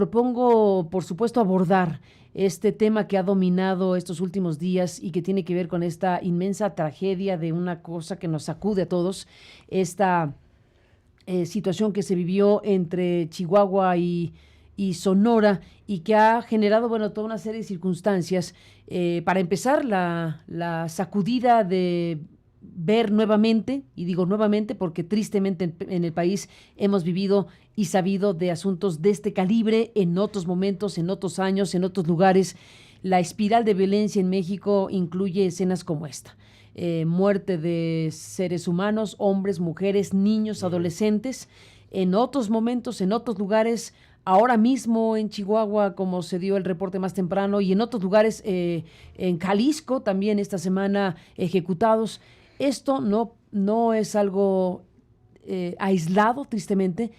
Propongo, por supuesto, abordar este tema que ha dominado estos últimos días y que tiene que ver con esta inmensa tragedia de una cosa que nos sacude a todos, esta situación que se vivió entre Chihuahua y Sonora y que ha generado, bueno, toda una serie de circunstancias. Para empezar, la sacudida de ver nuevamente, y digo nuevamente porque tristemente en el país hemos vivido y sabido de asuntos de este calibre en otros momentos, en otros años, en otros lugares. La espiral de violencia en México incluye escenas como esta. Muerte de seres humanos, hombres, mujeres, niños, adolescentes. En otros momentos, en otros lugares, ahora mismo en Chihuahua, como se dio el reporte más temprano, y en otros lugares, en Jalisco también esta semana ejecutados. Esto no es algo aislado, tristemente.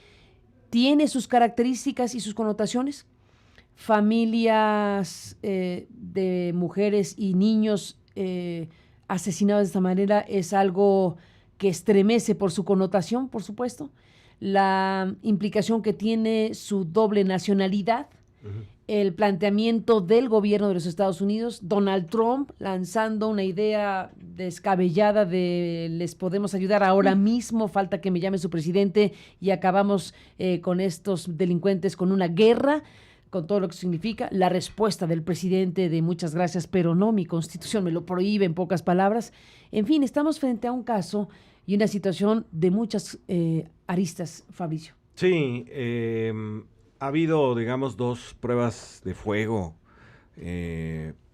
Tiene sus características y sus connotaciones. Familias de mujeres y niños asesinados de esta manera es algo que estremece por su connotación, por supuesto. La implicación que tiene su doble nacionalidad, el planteamiento del gobierno de los Estados Unidos, Donald Trump lanzando una idea descabellada de les podemos ayudar ahora mismo, falta que me llame su presidente y acabamos con estos delincuentes con una guerra, con todo lo que significa, la respuesta del presidente de muchas gracias, pero no, mi constitución me lo prohíbe, en pocas palabras. En fin, estamos frente a un caso y una situación de muchas aristas, Fabricio. Sí, ha habido, digamos, dos pruebas de fuego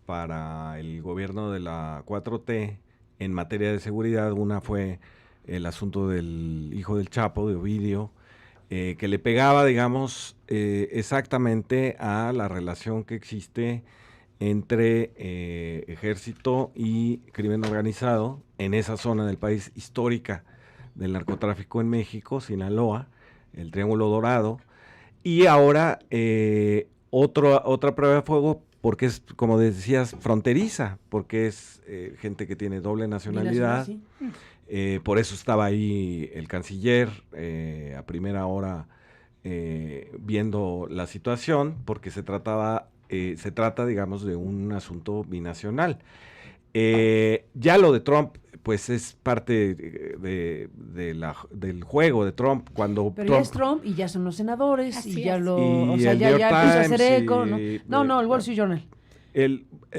para el gobierno de la 4T en materia de seguridad. Una fue el asunto del hijo del Chapo, de Ovidio, que le pegaba, digamos, exactamente a la relación que existe entre ejército y crimen organizado en esa zona del país histórica del narcotráfico en México, Sinaloa, el Triángulo Dorado. Y ahora otra prueba de fuego, porque es, como decías, fronteriza, porque es gente que tiene doble nacionalidad. Sí. Por eso estaba ahí el canciller a primera hora viendo la situación, porque se trata, digamos, de un asunto binacional. Ya lo de Trump, pues es parte del juego de Trump. Pero Trump, ya es Trump y ya son los senadores. Así Y ya es. lo, y o sea, el ya New York empezó a hacer Times eco, ¿no? No, el Wall Street Journal.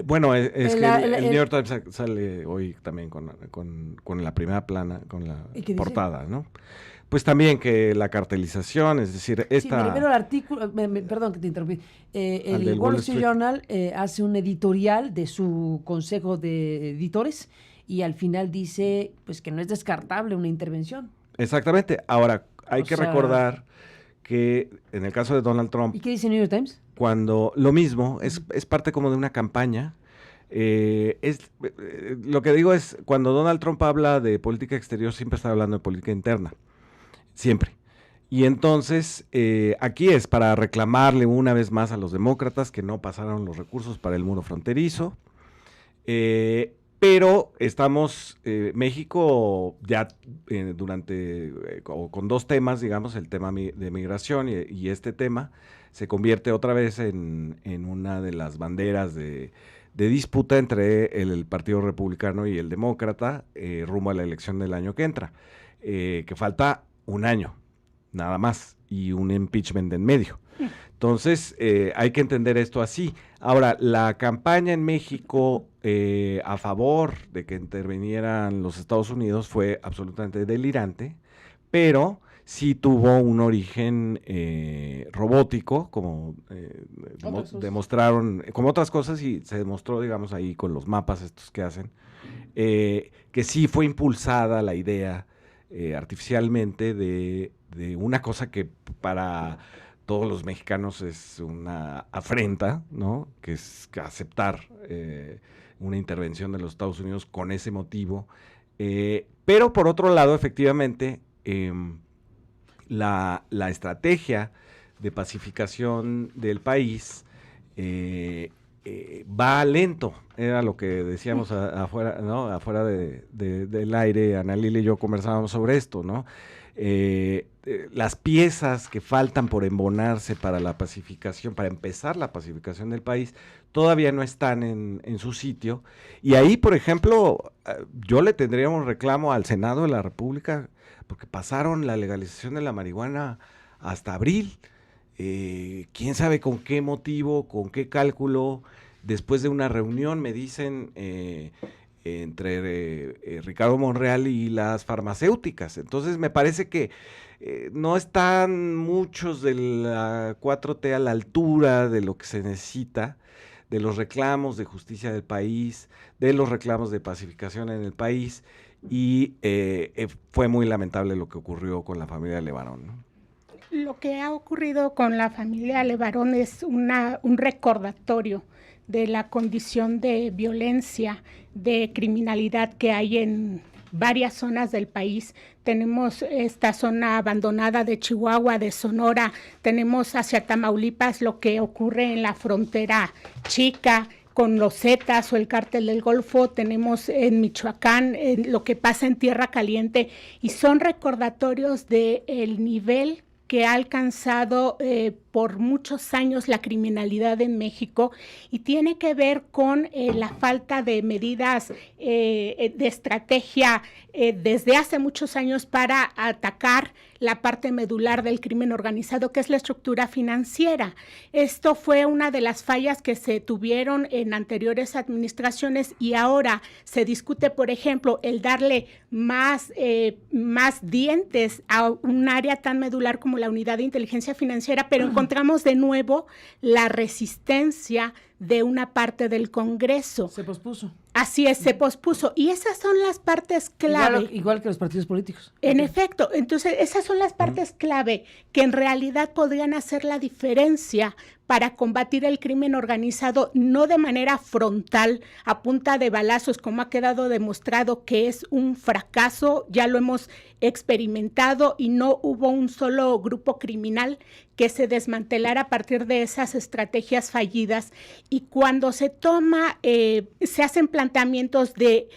Bueno, es que el New el- York Times sale hoy también con la primera plana, con la ¿Y qué dice? portada, ¿no? Pues también que la cartelización, es decir, Sí, me refiero al artículo, perdón que te interrumpí. Al del El Wall Street Journal hace un editorial de su consejo de editores y al final dice pues que no es descartable una intervención. Exactamente. Ahora, hay O que sea, recordar que en el caso de Donald Trump, ¿y qué dice el New York Times? cuando lo mismo, es parte como de una campaña. Lo que digo es, cuando Donald Trump habla de política exterior, siempre está hablando de política interna. Siempre. Y entonces, aquí es para reclamarle una vez más a los demócratas que no pasaron los recursos para el muro fronterizo. Pero estamos, México ya con dos temas, digamos, el tema de migración y este tema, se convierte otra vez en una de las banderas de disputa entre el Partido Republicano y el Demócrata rumbo a la elección del año que entra, que falta un año, nada más, y un impeachment en medio. Entonces, hay que entender esto así. Ahora, la campaña en México a favor de que intervinieran los Estados Unidos fue absolutamente delirante, pero sí tuvo un origen robótico, como demostraron, como otras cosas, y se demostró, digamos, ahí con los mapas estos que hacen, que sí fue impulsada la idea artificialmente de una cosa que para todos los mexicanos es una afrenta, ¿no? Que es aceptar una intervención de los Estados Unidos con ese motivo. Pero por otro lado, efectivamente, la estrategia de pacificación del país va lento, era lo que decíamos afuera, ¿no? Afuera del aire, Ana Lili y yo conversábamos sobre esto, ¿no? las piezas que faltan por embonarse para la pacificación, para empezar la pacificación del país, todavía no están en su sitio. Y ahí, por ejemplo, yo le tendría un reclamo al Senado de la República, porque pasaron la legalización de la marihuana hasta abril. ¿Quién sabe con qué motivo, con qué cálculo? Después de una reunión, me dicen, entre Ricardo Monreal y las farmacéuticas. Entonces me parece que no están muchos de la 4T a la altura de lo que se necesita, de los reclamos de justicia del país, de los reclamos de pacificación en el país, y fue muy lamentable lo que ocurrió con la familia Levarón, ¿no? Lo que ha ocurrido con la familia Levarón es un recordatorio de la condición de violencia, de criminalidad que hay en varias zonas del país. Tenemos esta zona abandonada de Chihuahua, de Sonora, tenemos hacia Tamaulipas lo que ocurre en la frontera chica con los Zetas o el Cártel del Golfo, tenemos en Michoacán lo que pasa en Tierra Caliente, y son recordatorios del nivel que ha alcanzado por muchos años la criminalidad en México, y tiene que ver con la falta de medidas de estrategia desde hace muchos años para atacar la parte medular del crimen organizado, que es la estructura financiera. Esto fue una de las fallas que se tuvieron en anteriores administraciones, y ahora se discute, por ejemplo, el darle más dientes a un área tan medular como la unidad de inteligencia financiera, pero encontramos de nuevo la resistencia de una parte del Congreso. Se pospuso. Así es, se pospuso. Y esas son las partes clave. Igual que los partidos políticos. En efecto, entonces esas son las partes clave que en realidad podrían hacer la diferencia para combatir el crimen organizado, no de manera frontal, a punta de balazos, como ha quedado demostrado que es un fracaso, ya lo hemos experimentado, y no hubo un solo grupo criminal que se desmantelara a partir de esas estrategias fallidas. Y cuando se se hacen planteamientos de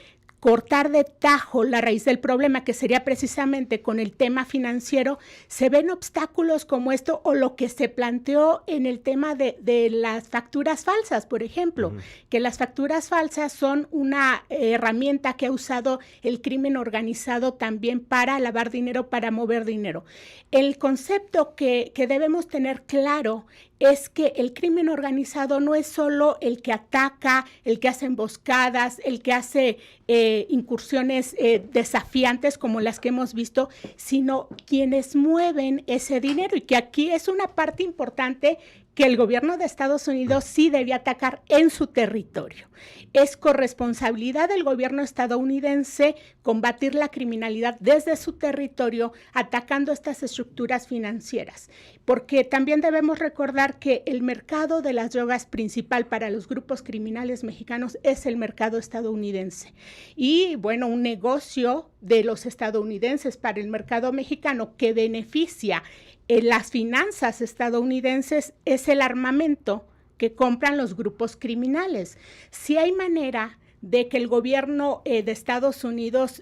cortar de tajo la raíz del problema, que sería precisamente con el tema financiero, se ven obstáculos como esto, o lo que se planteó en el tema de las facturas falsas, por ejemplo, que las facturas falsas son una herramienta que ha usado el crimen organizado también para lavar dinero, para mover dinero. El concepto que debemos tener claro es que el crimen organizado no es solo el que ataca, el que hace emboscadas, el que hace incursiones desafiantes como las que hemos visto, sino quienes mueven ese dinero, y que aquí es una parte importante que el gobierno de Estados Unidos sí debe atacar en su territorio. Es corresponsabilidad del gobierno estadounidense combatir la criminalidad desde su territorio, atacando estas estructuras financieras, porque también debemos recordar que el mercado de las drogas principal para los grupos criminales mexicanos es el mercado estadounidense. Y bueno, un negocio de los estadounidenses para el mercado mexicano que beneficia las finanzas estadounidenses es el armamento que compran los grupos criminales. Si hay manera de que el gobierno de Estados Unidos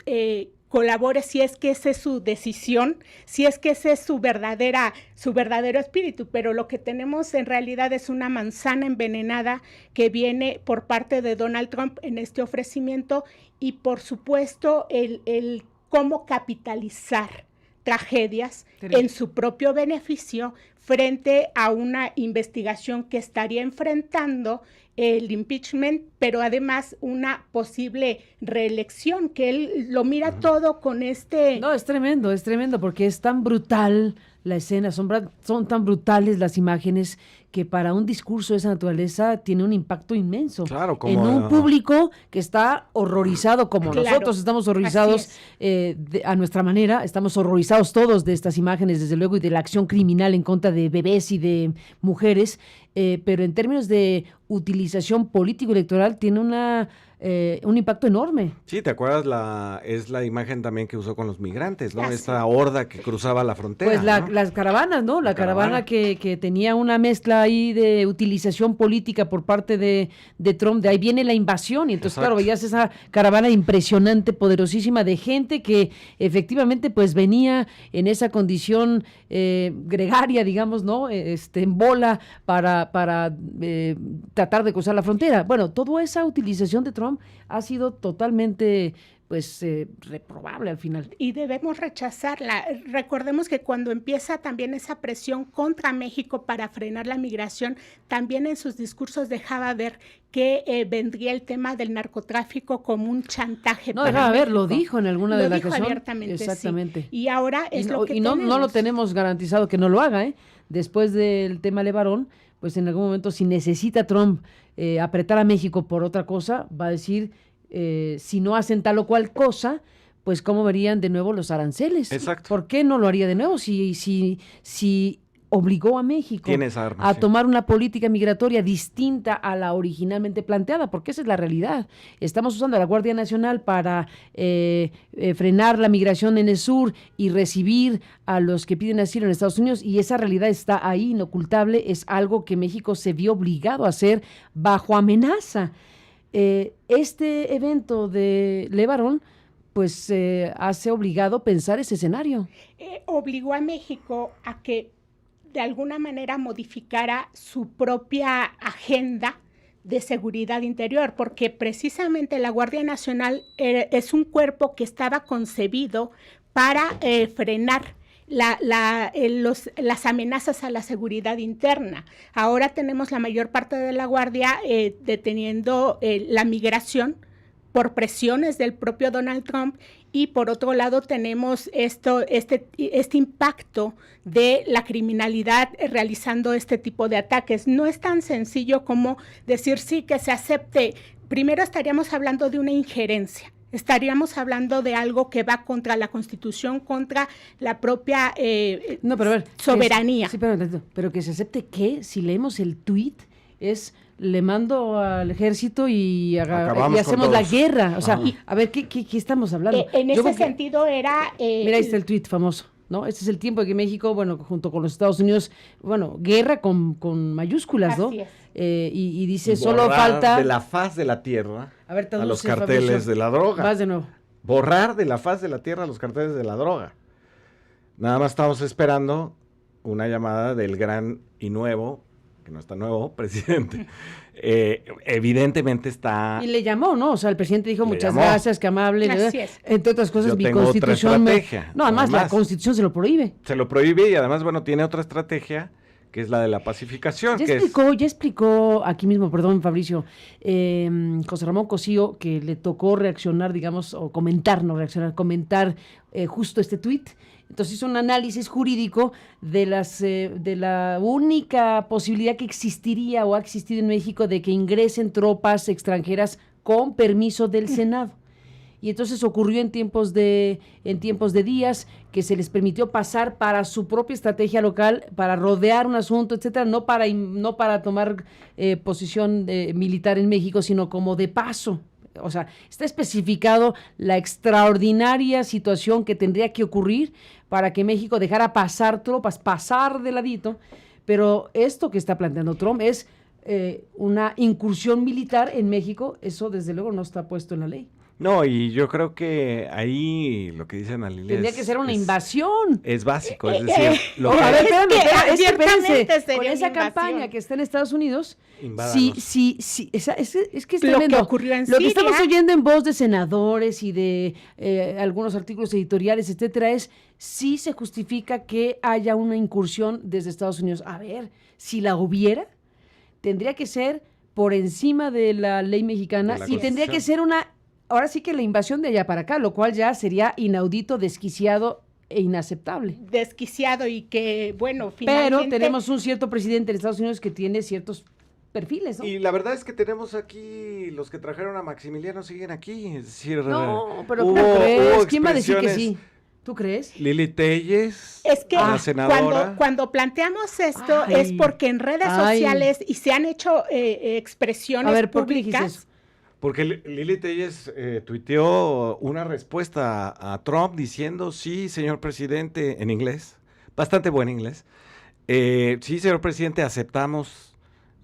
colabore, si es que esa es su decisión, si es que ese es su verdadero espíritu, pero lo que tenemos en realidad es una manzana envenenada que viene por parte de Donald Trump en este ofrecimiento, y por supuesto el cómo capitalizar tragedias en su propio beneficio frente a una investigación que estaría enfrentando el impeachment, pero además una posible reelección, que él lo mira todo con este... No, es tremendo, porque es tan brutal la escena, son tan brutales las imágenes, que para un discurso de esa naturaleza tiene un impacto inmenso. Claro, en un público que está horrorizado, como nosotros estamos horrorizados a nuestra manera, estamos horrorizados todos de estas imágenes, desde luego, y de la acción criminal en contra de bebés y de mujeres. pero en términos de utilización político-electoral tiene un impacto enorme. Sí, ¿te acuerdas? Es la imagen también que usó con los migrantes, ¿no? Ah, sí. Esta horda que cruzaba la frontera, Pues ¿no? las caravanas, ¿no? La caravana que tenía una mezcla ahí de utilización política por parte de Trump, de ahí viene la invasión, y entonces, Exacto. claro, veías esa caravana impresionante, poderosísima, de gente que efectivamente pues venía en esa condición gregaria, digamos, ¿no? En bola para tratar de cruzar la frontera. Bueno, toda esa utilización de Trump ha sido totalmente pues reprobable al final. Y debemos rechazarla. Recordemos que cuando empieza también esa presión contra México para frenar la migración, también en sus discursos dejaba ver que vendría el tema del narcotráfico como un chantaje. No, para dejaba ver, México. lo dijo en alguna de Lo las dijo ocasión. abiertamente, Exactamente. sí. Y ahora es lo que no tenemos. lo tenemos garantizado que no lo haga, ¿eh? Después del tema Levarón, pues en algún momento si necesita Trump apretar a México por otra cosa, va a decir, si no hacen tal o cual cosa, pues cómo verían de nuevo los aranceles. Exacto. ¿Por qué no lo haría de nuevo si obligó a México Tienes armas, a sí. tomar una política migratoria distinta a la originalmente planteada? Porque esa es la realidad. Estamos usando a la Guardia Nacional para frenar la migración en el sur y recibir a los que piden asilo en Estados Unidos, y esa realidad está ahí, inocultable, es algo que México se vio obligado a hacer bajo amenaza. Este evento de Levarón pues hace obligado pensar ese escenario. Obligó a México a que de alguna manera modificara su propia agenda de seguridad interior, porque precisamente la Guardia Nacional es un cuerpo que estaba concebido para frenar las amenazas a la seguridad interna. Ahora tenemos la mayor parte de la Guardia deteniendo la migración por presiones del propio Donald Trump, y por otro lado tenemos este impacto de la criminalidad realizando este tipo de ataques. No es tan sencillo como decir sí, que se acepte. Primero estaríamos hablando de una injerencia. Estaríamos hablando de algo que va contra la Constitución, contra la propia no, pero a ver, soberanía. Sí, pero que se acepte que, si leemos el tuit, es le mando al ejército y hacemos la guerra. O sea, a ver, ¿qué estamos hablando? En ese sentido era... mira, ahí está el tuit famoso, ¿no? Este es el tiempo de que México, bueno, junto con los Estados Unidos, bueno, guerra con mayúsculas, ¿no? Así es. Y dice, Borrar solo falta... de la faz de la tierra a ver, a los carteles Fabricio, de la droga. Vas de nuevo. Borrar de la faz de la tierra a los carteles de la droga. Nada más estamos esperando una llamada del gran y nuevo, que no está nuevo, presidente. Evidentemente está... Y le llamó, ¿no? O sea, el presidente dijo, muchas llamó. gracias, que amable. Así es. Entre otras cosas, Yo mi tengo otra constitución... estrategia, No, además, la además. constitución se lo prohíbe. Se lo prohíbe, y además, bueno, tiene otra estrategia, que es la de la pacificación. Ya explicó aquí mismo, perdón, Fabricio, José Ramón Cosío, que le tocó reaccionar, digamos, o comentar, no reaccionar, comentar justo este tuit. Entonces hizo un análisis jurídico de la única posibilidad que existiría o ha existido en México de que ingresen tropas extranjeras con permiso del Senado. Y entonces ocurrió en tiempos de días que se les permitió pasar para su propia estrategia local, para rodear un asunto, etcétera, no para tomar posición militar en México, sino como de paso. O sea, está especificado la extraordinaria situación que tendría que ocurrir para que México dejara pasar tropas, pasar de ladito, pero esto que está planteando Trump es una incursión militar en México. Eso desde luego no está puesto en la ley. No, y yo creo que ahí lo que dicen Ana Lilia Tendría que ser una invasión. Es básico, es decir, A ver, espérame, abiertamente con esa invasión. campaña que está en Estados Unidos, Invádanos. sí, es que es Lo tremendo. que ocurrió en Lo que Siria. estamos oyendo en voz de senadores y de algunos artículos editoriales, etcétera, es sí se justifica que haya una incursión desde Estados Unidos. A ver, si la hubiera, tendría que ser por encima de la ley mexicana De la y tendría que Constitución. ser ahora sí que la invasión de allá para acá, lo cual ya sería inaudito, desquiciado e inaceptable. Desquiciado, y que, bueno, finalmente... Pero tenemos un cierto presidente en Estados Unidos que tiene ciertos perfiles, ¿no? Y la verdad es que tenemos aquí, los que trajeron a Maximiliano siguen aquí, es decir, No, pero hubo- ¿cómo crees? hubo ¿Quién va a decir que expresiones- sí? ¿Tú crees? Lili Téllez, Es que la senadora. cuando planteamos esto Ay. es porque en redes sociales y se han hecho expresiones A ver, ¿por qué dijiste públicas. eso? Porque Lili Téllez tuiteó una respuesta a Trump diciendo, sí, señor presidente, en inglés, bastante buen inglés. Sí, señor presidente, aceptamos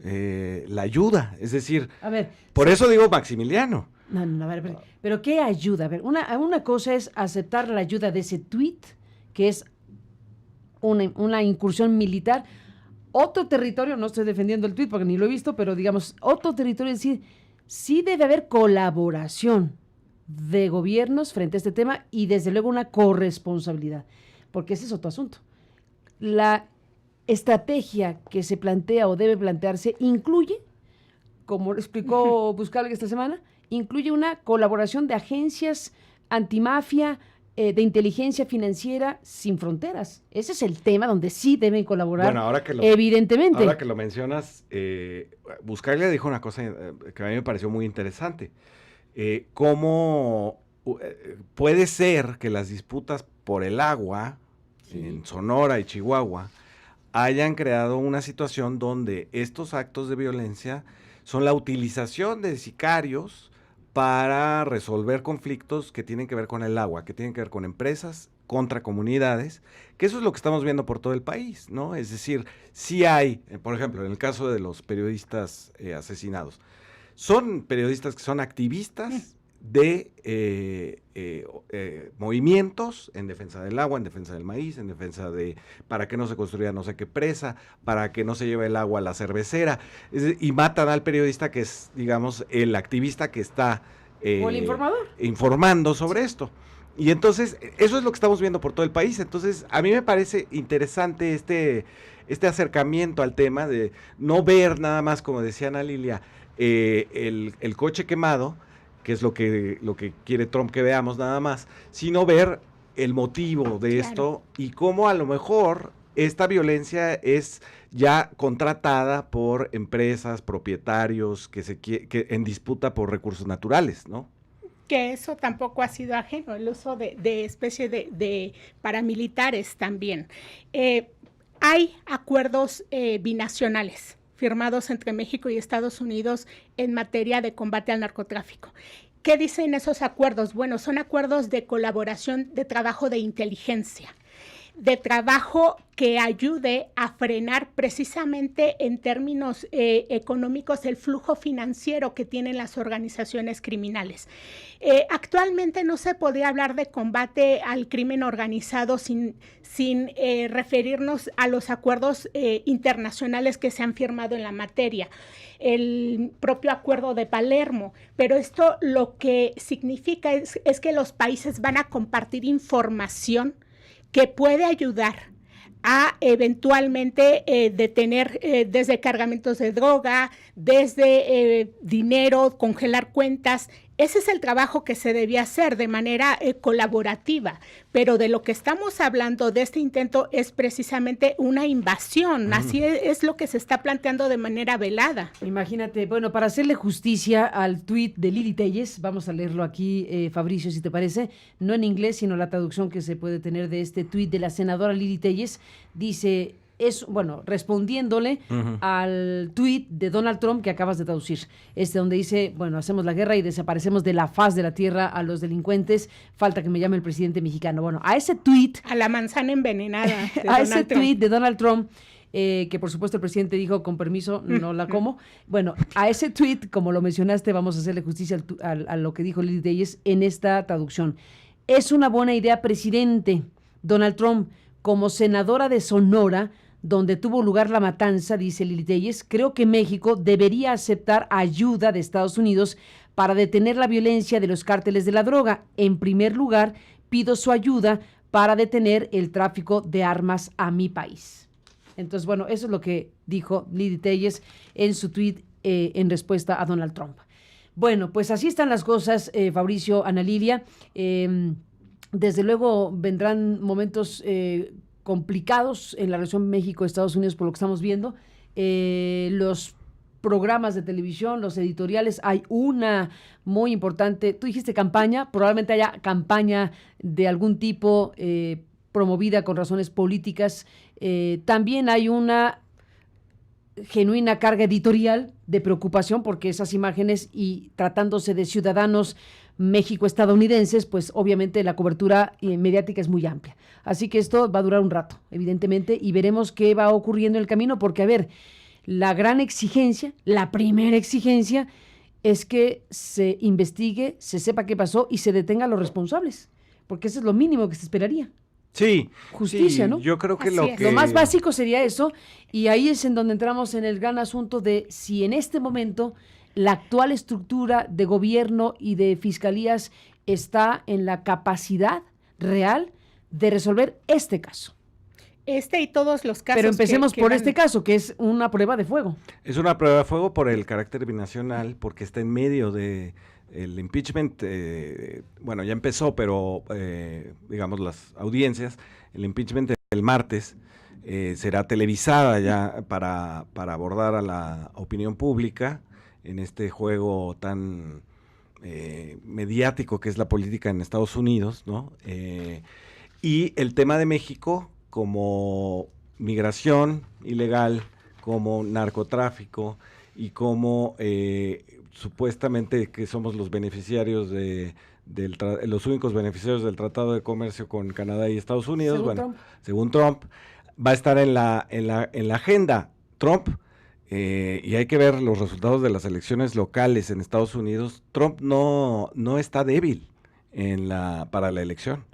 la ayuda. Es decir, A ver, por eso digo Maximiliano. no, a ver, pero ¿qué ayuda? A ver, una cosa es aceptar la ayuda de ese tuit, que es una incursión militar. Otro territorio, no estoy defendiendo el tuit porque ni lo he visto, pero digamos, otro territorio es decir, sí debe haber colaboración de gobiernos frente a este tema y desde luego una corresponsabilidad, porque ese es otro asunto. La estrategia que se plantea o debe plantearse incluye, como lo explicó Buscalia esta semana, incluye una colaboración de agencias antimafia, de inteligencia financiera sin fronteras. Ese es el tema donde sí deben colaborar, Bueno, evidentemente. Ahora que lo mencionas, Buscalia dijo una cosa que a mí me pareció muy interesante. ¿Cómo puede ser que las disputas por el agua en Sonora y Chihuahua hayan creado una situación donde estos actos de violencia son la utilización de sicarios para resolver conflictos que tienen que ver con el agua, que tienen que ver con empresas contra comunidades, que eso es lo que estamos viendo por todo el país, ¿no? Es decir, sí hay, por ejemplo, en el caso de los periodistas asesinados, son periodistas que son activistas de movimientos en defensa del agua, en defensa del maíz, en defensa de para que no se construya no sé qué presa, para que no se lleve el agua a la cervecera, y matan al periodista que es, digamos, el activista que está o el informador. informando sobre esto. Y entonces, eso es lo que estamos viendo por todo el país. Entonces, a mí me parece interesante este acercamiento al tema de no ver nada más, como decía Ana Lilia, el coche quemado, que es lo que quiere Trump que veamos nada más, sino ver el motivo de esto y cómo a lo mejor esta violencia es ya contratada por empresas, propietarios que en disputa por recursos naturales, ¿no? Que eso tampoco ha sido ajeno, el uso de especie de paramilitares también. Hay acuerdos binacionales firmados entre México y Estados Unidos en materia de combate al narcotráfico. ¿Qué dicen esos acuerdos? Bueno, son acuerdos de colaboración de trabajo de inteligencia, de trabajo que ayude a frenar precisamente en términos económicos el flujo financiero que tienen las organizaciones criminales. Actualmente no se podría hablar de combate al crimen organizado sin referirnos a los acuerdos internacionales que se han firmado en la materia, el propio acuerdo de Palermo, pero esto lo que significa es que los países van a compartir información que puede ayudar a eventualmente detener desde cargamentos de droga, desde dinero, congelar cuentas. Ese es el trabajo que se debía hacer de manera colaborativa, pero de lo que estamos hablando de este intento es precisamente una invasión, así es lo que se está planteando de manera velada. Imagínate, bueno, para hacerle justicia al tuit de Lili Téllez, vamos a leerlo aquí, Fabricio, si te parece, no en inglés, sino la traducción que se puede tener de este tuit de la senadora Lili Téllez, dice... respondiéndole al tuit de Donald Trump que acabas de traducir, donde dice, bueno, hacemos la guerra y desaparecemos de la faz de la tierra a los delincuentes, falta que me llame el presidente mexicano. Bueno, a ese tuit... A la manzana envenenada. A ese tuit de Donald Trump, que por supuesto el presidente dijo, con permiso, no la como. Bueno, a ese tuit, como lo mencionaste, vamos a hacerle justicia a lo que dijo Lili Téllez en esta traducción. Es una buena idea, presidente Donald Trump, como senadora de Sonora, donde tuvo lugar la matanza, dice Lili Téllez, creo que México debería aceptar ayuda de Estados Unidos para detener la violencia de los cárteles de la droga. En primer lugar, pido su ayuda para detener el tráfico de armas a mi país. Entonces, bueno, eso es lo que dijo Lili Téllez en su tuit en respuesta a Donald Trump. Bueno, pues así están las cosas, Fabricio, Ana Lilia. Desde luego vendrán momentos complicados en la relación México-Estados Unidos por lo que estamos viendo. Los programas de televisión, los editoriales, hay una muy importante, tú dijiste campaña, probablemente haya campaña de algún tipo promovida con razones políticas, también hay una genuina carga editorial de preocupación porque esas imágenes y tratándose de ciudadanos México-estadounidenses, pues obviamente la cobertura mediática es muy amplia. Así que esto va a durar un rato, evidentemente, y veremos qué va ocurriendo en el camino, porque, a ver, la gran exigencia, la primera exigencia, es que se investigue, se sepa qué pasó y se detenga a los responsables, porque eso es lo mínimo que se esperaría. Sí. Justicia, sí, ¿no? Yo creo que Así es. Lo más básico sería eso, y ahí es en donde entramos en el gran asunto de si en este momento la actual estructura de gobierno y de fiscalías está en la capacidad real de resolver este caso. Este y todos los casos. Pero empecemos por van... este caso, que es una prueba de fuego. Es una prueba de fuego por el carácter binacional, porque está en medio de el impeachment. Bueno, ya empezó, pero digamos las audiencias, el impeachment del martes será televisada ya para abordar a la opinión pública en este juego tan mediático que es la política en Estados Unidos, ¿no? Y el tema de México como migración ilegal, como narcotráfico y como supuestamente que somos los beneficiarios los únicos beneficiarios del Tratado de Comercio con Canadá y Estados Unidos, según Trump, va a estar en la agenda. Trump, y hay que ver los resultados de las elecciones locales en Estados Unidos. Trump no está débil para la elección.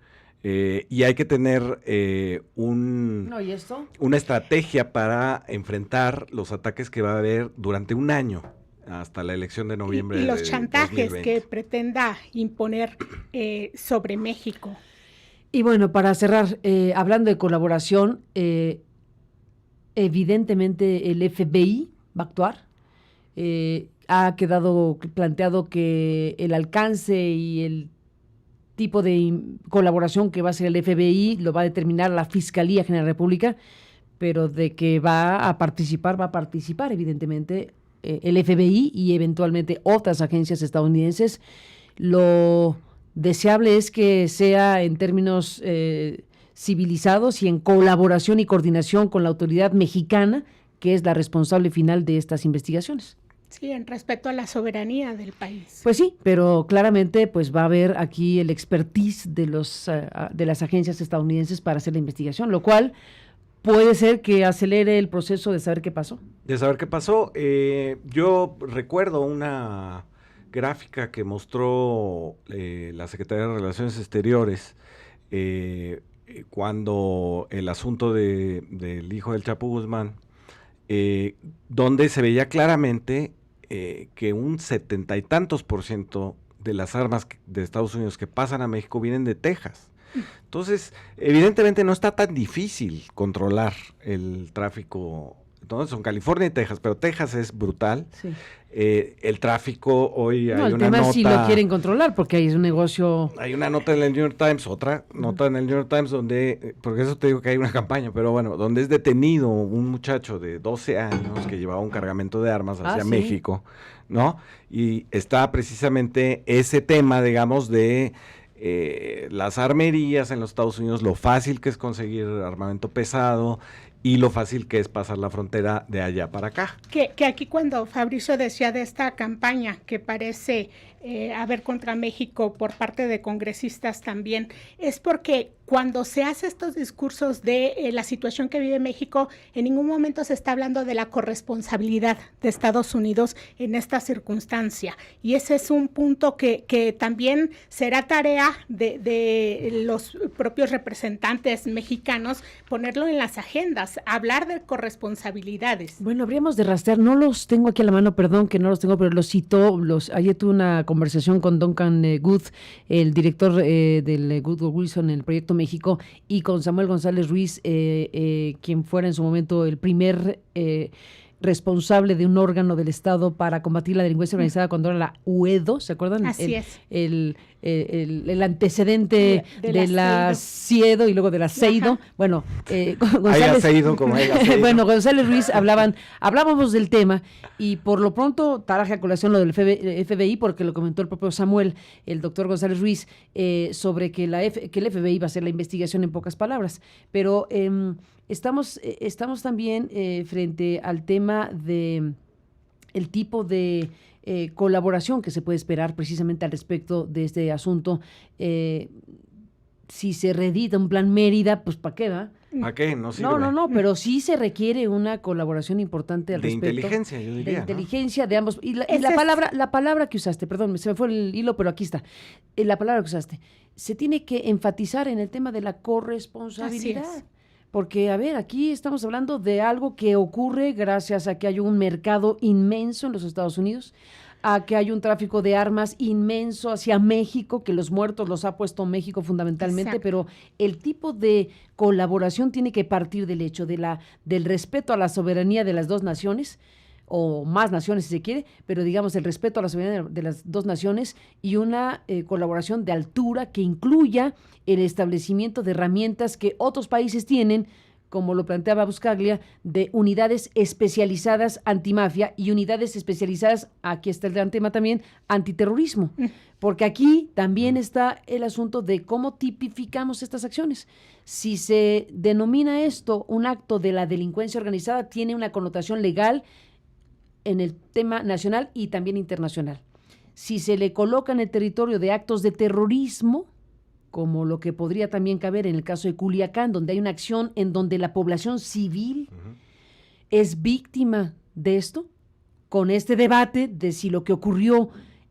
Y hay que tener ¿Y esto? una estrategia para enfrentar los ataques que va a haber durante un año hasta la elección de noviembre. Y los chantajes 2020. que pretenda imponer sobre México. Y bueno, para cerrar, hablando de colaboración, evidentemente el FBI va a actuar. Ha quedado planteado que el alcance y el tipo de colaboración que va a hacer el FBI lo va a determinar la Fiscalía General de la República, pero de que va a participar evidentemente el FBI y eventualmente otras agencias estadounidenses. Lo deseable es que sea en términos civilizados y en colaboración y coordinación con la autoridad mexicana, que es la responsable final de estas investigaciones. Sí, en respecto a la soberanía del país. Pues sí, pero claramente pues va a haber aquí el expertise de las agencias estadounidenses para hacer la investigación, lo cual puede ser que acelere el proceso de saber qué pasó. Yo recuerdo una gráfica que mostró la Secretaría de Relaciones Exteriores cuando el asunto del hijo del Chapo Guzmán, donde se veía claramente que un 70 y tantos % de las armas de Estados Unidos que pasan a México vienen de Texas. Entonces, evidentemente no está tan difícil controlar el tráfico. Entonces son California y Texas, pero Texas es brutal. Sí. El tráfico, hoy hay una nota. El tema es si lo quieren controlar, porque ahí es un negocio. Hay una nota en el New York Times, otra nota en el New York Times donde, porque eso te digo que hay una campaña, pero bueno, donde es detenido un muchacho de 12 años que llevaba un cargamento de armas hacia México, ¿no? Y está precisamente ese tema, digamos, de las armerías en los Estados Unidos, lo fácil que es conseguir armamento pesado y lo fácil que es pasar la frontera de allá para acá. Que aquí cuando Fabricio decía de esta campaña que parece haber contra México por parte de congresistas también, es porque cuando se hace estos discursos de la situación que vive México, en ningún momento se está hablando de la corresponsabilidad de Estados Unidos en esta circunstancia. Y ese es un punto que también será tarea de los propios representantes mexicanos ponerlo en las agendas, hablar de corresponsabilidades. Bueno, habríamos de rastrear, no los tengo aquí a la mano, perdón que no los tengo, pero los citó, ayer tuve una conversación con Duncan Good, el director del Woodrow Wilson en el Proyecto México, y con Samuel González Ruiz, quien fuera en su momento el primer responsable de un órgano del Estado para combatir la delincuencia organizada cuando era la UEDO, ¿se acuerdan? Así es. El antecedente de la CIEDO y luego de la CEIDO. Ajá. Bueno, González, bueno, González Ruiz hablábamos del tema y por lo pronto traje a colación lo del FBI porque lo comentó el propio Samuel, el doctor González Ruiz, sobre que el FBI va a hacer la investigación en pocas palabras. Pero estamos también frente al tema de el tipo de colaboración que se puede esperar precisamente al respecto de este asunto. Si se reedita un plan Mérida, pues ¿para qué va? ¿Para qué? No sirve. No, pero sí se requiere una colaboración importante al respecto. De inteligencia, yo diría. De inteligencia, ¿no? De ambos. Y la palabra que usaste, perdón, se me fue el hilo, pero aquí está. La palabra que usaste. Se tiene que enfatizar en el tema de la corresponsabilidad. Así es. Porque, a ver, aquí estamos hablando de algo que ocurre gracias a que hay un mercado inmenso en los Estados Unidos, a que hay un tráfico de armas inmenso hacia México, que los muertos los ha puesto México fundamentalmente, Exacto. pero el tipo de colaboración tiene que partir del hecho del respeto a la soberanía de las dos naciones, o más naciones si se quiere, pero digamos el respeto a la soberanía de las dos naciones y una colaboración de altura que incluya el establecimiento de herramientas que otros países tienen, como lo planteaba Buscaglia, de unidades especializadas antimafia y unidades especializadas, aquí está el gran tema también, antiterrorismo. Porque aquí también está el asunto de cómo tipificamos estas acciones. Si se denomina esto un acto de la delincuencia organizada, tiene una connotación legal en el tema nacional y también internacional. Si se le coloca en el territorio de actos de terrorismo, como lo que podría también caber en el caso de Culiacán, donde hay una acción en donde la población civil es víctima de esto, con este debate de si lo que ocurrió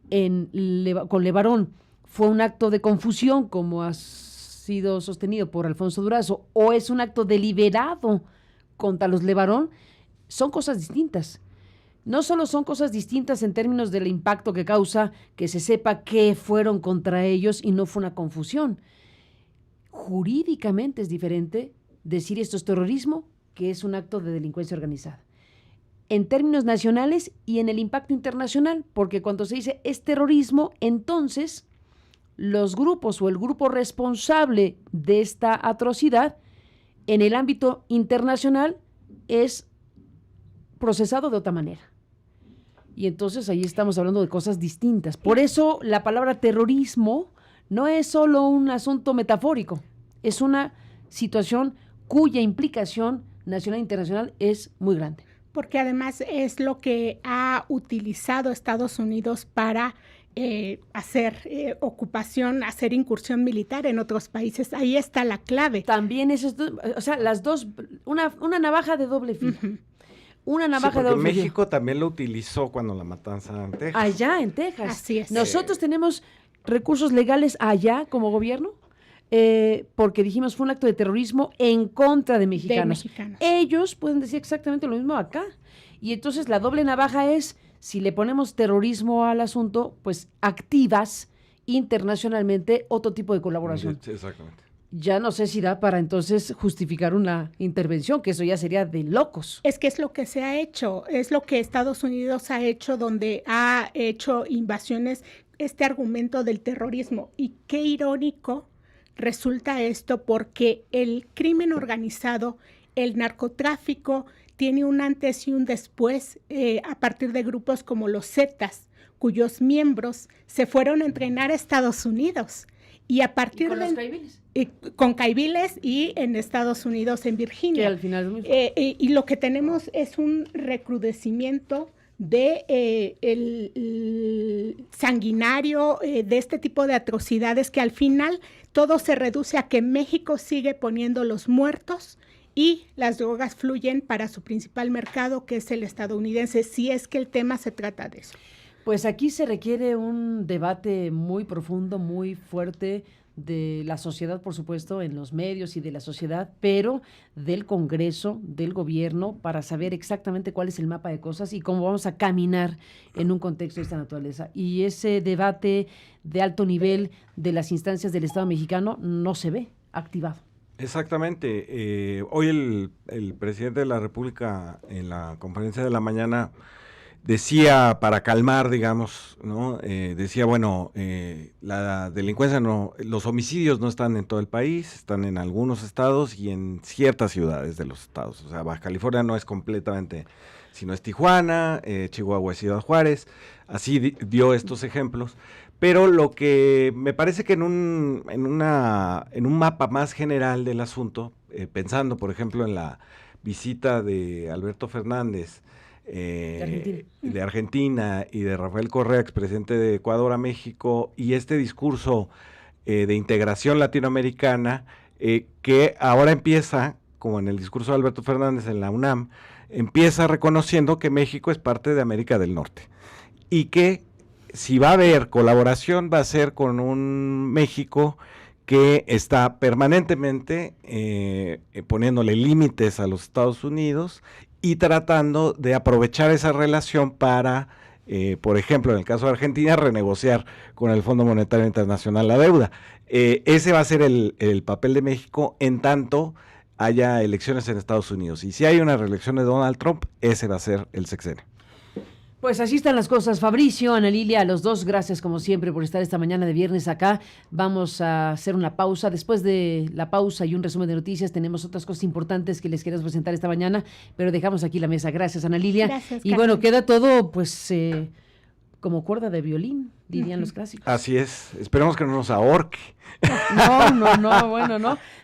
con Levarón fue un acto de confusión, como ha sido sostenido por Alfonso Durazo, o es un acto deliberado contra los Levarón, son cosas distintas. No solo son cosas distintas en términos del impacto que causa que se sepa qué fueron contra ellos y no fue una confusión. Jurídicamente es diferente decir esto es terrorismo que es un acto de delincuencia organizada. En términos nacionales y en el impacto internacional, porque cuando se dice es terrorismo, entonces los grupos o el grupo responsable de esta atrocidad en el ámbito internacional es procesado de otra manera. Y entonces ahí estamos hablando de cosas distintas. Por eso la palabra terrorismo no es solo un asunto metafórico, es una situación cuya implicación nacional e internacional es muy grande. Porque además es lo que ha utilizado Estados Unidos para hacer ocupación, hacer incursión militar en otros países. Ahí está la clave. También es esto, o sea, las dos, una navaja de doble filo. Una navaja de doble filo. México también lo utilizó cuando la matanza en Texas. Allá en Texas. Así es. Nosotros tenemos recursos legales allá como gobierno, porque dijimos fue un acto de terrorismo en contra de mexicanos. Ellos pueden decir exactamente lo mismo acá. Y entonces la doble navaja es, si le ponemos terrorismo al asunto, pues activas internacionalmente otro tipo de colaboración. Sí, exactamente. Ya no sé si da para entonces justificar una intervención, que eso ya sería de locos. Es que es lo que se ha hecho, es lo que Estados Unidos ha hecho, donde ha hecho invasiones, este argumento del terrorismo. Y qué irónico resulta esto, porque el crimen organizado, el narcotráfico, tiene un antes y un después a partir de grupos como los Zetas, cuyos miembros se fueron a entrenar a Estados Unidos. Y a partir ¿Y con los caiviles? Con caiviles y en Estados Unidos, en Virginia. Que al final y lo que tenemos es un recrudecimiento de el sanguinario, de este tipo de atrocidades, que al final todo se reduce a que México sigue poniendo los muertos y las drogas fluyen para su principal mercado, que es el estadounidense, si es que el tema se trata de eso. Pues aquí se requiere un debate muy profundo, muy fuerte de la sociedad, por supuesto, en los medios y de la sociedad, pero del Congreso, del gobierno, para saber exactamente cuál es el mapa de cosas y cómo vamos a caminar en un contexto de esta naturaleza. Y ese debate de alto nivel de las instancias del Estado mexicano no se ve activado. Exactamente. Hoy el presidente de la República en la conferencia de la mañana decía, para calmar, digamos, ¿no? Decía, bueno, la delincuencia los homicidios no están en todo el país, están en algunos estados y en ciertas ciudades de los estados. O sea, Baja California no es completamente, sino es Tijuana, Chihuahua es Ciudad Juárez, así dio estos ejemplos. Pero lo que me parece que en un mapa más general del asunto, pensando, por ejemplo, en la visita de Alberto Fernández, de Argentina y de Rafael Correa, expresidente de Ecuador, a México, y este discurso de integración latinoamericana, que ahora empieza, como en el discurso de Alberto Fernández en la UNAM, empieza reconociendo que México es parte de América del Norte y que si va a haber colaboración va a ser con un México que está permanentemente poniéndole límites a los Estados Unidos y tratando de aprovechar esa relación para, por ejemplo, en el caso de Argentina, renegociar con el Fondo Monetario Internacional la deuda. Ese va a ser el papel de México en tanto haya elecciones en Estados Unidos. Y si hay una reelección de Donald Trump, ese va a ser el sexenio. Pues así están las cosas. Fabricio, Ana Lilia, a los dos, gracias como siempre por estar esta mañana de viernes acá. Vamos a hacer una pausa. Después de la pausa y un resumen de noticias, tenemos otras cosas importantes que les queremos presentar esta mañana, pero dejamos aquí la mesa. Gracias, Ana Lilia. Gracias, y Carmen. bueno, queda todo pues como cuerda de violín, dirían los clásicos. Así es. Esperemos que no nos ahorque.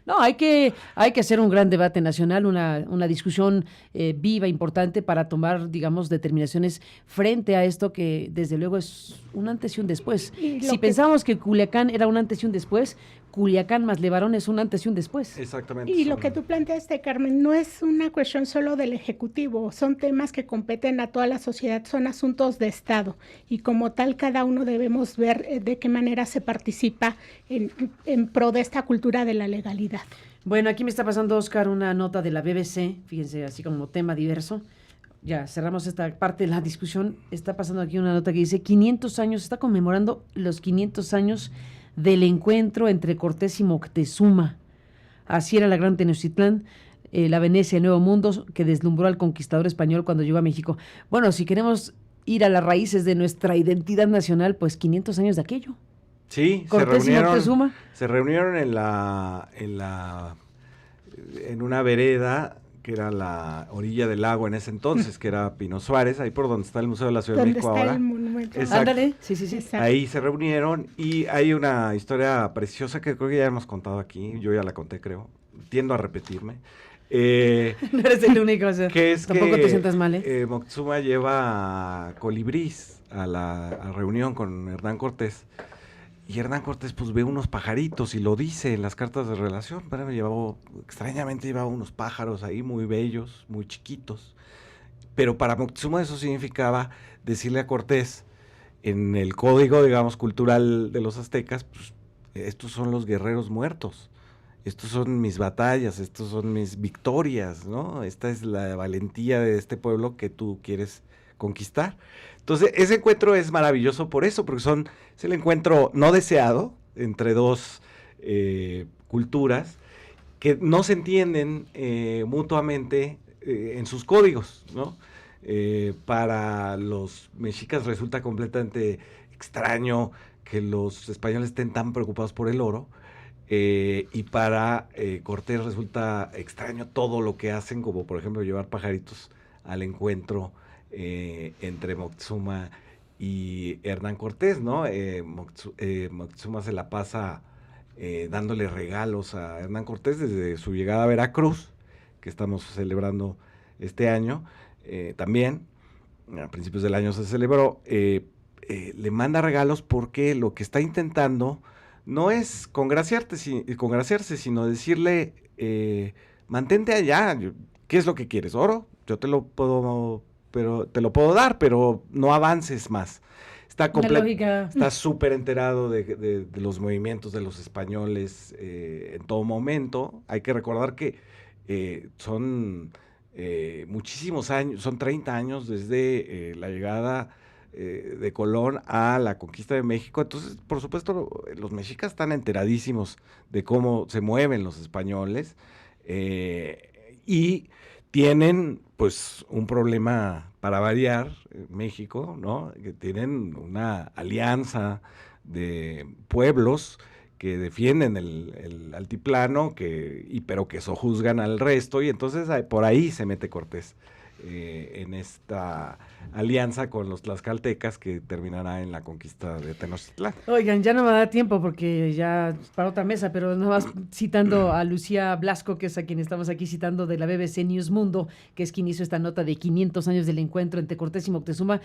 No, hay que hacer un gran debate nacional, una discusión viva, importante, para tomar, digamos, determinaciones frente a esto que desde luego es un antes y un después. Si pensamos que Culiacán era un antes y un después, Culiacán más Levarón es un antes y un después. Exactamente. Y lo que tú planteaste, Carmen, no es una cuestión solo del Ejecutivo, son temas que competen a toda la sociedad, son asuntos de Estado y como tal cada uno debemos ver de qué manera se participa en pro de esta cultura de la legalidad. Bueno, aquí me está pasando, Oscar, una nota de la BBC, fíjense, así como tema diverso. Ya, cerramos esta parte de la discusión. Está pasando aquí una nota que dice 500 años, está conmemorando los 500 años del encuentro entre Cortés y Moctezuma. Así era la Gran Tenochtitlán, la Venecia, el Nuevo Mundo, que deslumbró al conquistador español cuando llegó a México. Bueno, si queremos ir a las raíces de nuestra identidad nacional, pues 500 años de aquello. Sí, Cortés y Moctezuma. Se reunieron en una vereda que era la orilla del lago en ese entonces, que era Pino Suárez, ahí por donde está el Museo de la Ciudad de México ahora. El monumento. Ándale, sí. Exacto. Ahí se reunieron y hay una historia preciosa que creo que ya hemos contado aquí, yo ya la conté creo, tiendo a repetirme. No eres el único, o sea, Que es tampoco que, te sientas mal, ¿eh? Moctezuma lleva colibrís a la reunión con Hernán Cortés. Y Hernán Cortés pues ve unos pajaritos y lo dice en las cartas de relación. Pero extrañamente llevaba unos pájaros ahí muy bellos, muy chiquitos. Pero para Moctezuma eso significaba decirle a Cortés, en el código, digamos, cultural de los aztecas, pues, estos son los guerreros muertos. Estos son mis batallas, estos son mis victorias, ¿no? Esta es la valentía de este pueblo que tú quieres conquistar. Entonces, ese encuentro es maravilloso por eso, porque es el encuentro no deseado entre dos culturas que no se entienden mutuamente en sus códigos, ¿no? Para los mexicas resulta completamente extraño que los españoles estén tan preocupados por el oro, y para Cortés resulta extraño todo lo que hacen, como por ejemplo llevar pajaritos al encuentro entre Moctezuma y Hernán Cortés, ¿no? Moctezuma se la pasa dándole regalos a Hernán Cortés desde su llegada a Veracruz, que estamos celebrando este año, también, a principios del año se celebró, le manda regalos porque lo que está intentando no es congraciarse, sino decirle, mantente allá, ¿qué es lo que quieres? ¿Oro? Yo te lo puedo dar, pero no avances más. Está súper enterado de los movimientos de los españoles en todo momento. Hay que recordar que son muchísimos años, son 30 años desde la llegada de Colón a la conquista de México. Entonces, por supuesto, los mexicas están enteradísimos de cómo se mueven los españoles y tienen pues un problema para variar, México, ¿no? Que tienen una alianza de pueblos que defienden el altiplano, pero que sojuzgan al resto, y entonces por ahí se mete Cortés en esta alianza con los tlaxcaltecas que terminará en la conquista de Tenochtitlán. Oigan, ya no me da tiempo porque ya para otra mesa, pero nada más citando a Lucía Blasco, que es a quien estamos aquí citando de la BBC News Mundo, que es quien hizo esta nota de 500 años del encuentro entre Cortés y Moctezuma.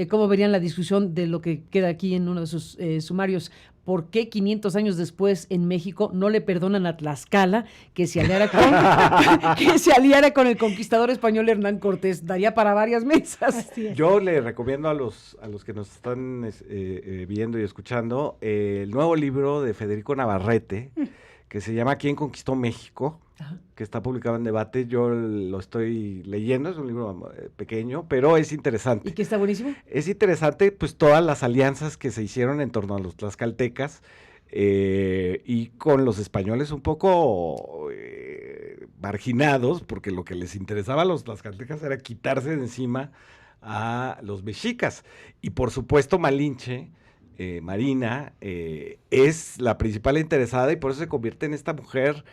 ¿Cómo verían la discusión de lo que queda aquí en uno de sus sumarios? ¿Por qué 500 años después en México no le perdonan a Tlaxcala que se aliara con el conquistador español Hernán Cortés? Daría para varias mesas. Yo le recomiendo a los que nos están viendo y escuchando el nuevo libro de Federico Navarrete, que se llama ¿Quién conquistó México?, que está publicado en Debate. Yo lo estoy leyendo, es un libro pequeño, pero es interesante. ¿Y qué está buenísimo? Es interesante, pues, todas las alianzas que se hicieron en torno a los tlaxcaltecas y con los españoles un poco marginados, porque lo que les interesaba a los tlaxcaltecas era quitarse de encima a los mexicas. Y por supuesto Malinche, Marina, es la principal interesada, y por eso se convierte en esta mujer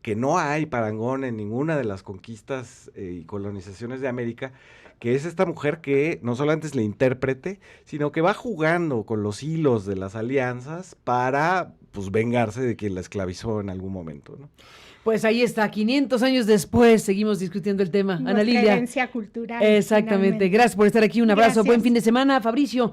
que no hay parangón en ninguna de las conquistas y colonizaciones de América, que es esta mujer que no solamente es la intérprete, sino que va jugando con los hilos de las alianzas para, pues, vengarse de quien la esclavizó en algún momento, ¿no? Pues ahí está, 500 años después seguimos discutiendo el tema. Nuestra Ana Lilia. herencia cultural. Exactamente. Finalmente. Gracias por estar aquí. Un abrazo. Gracias. Buen fin de semana, Fabricio.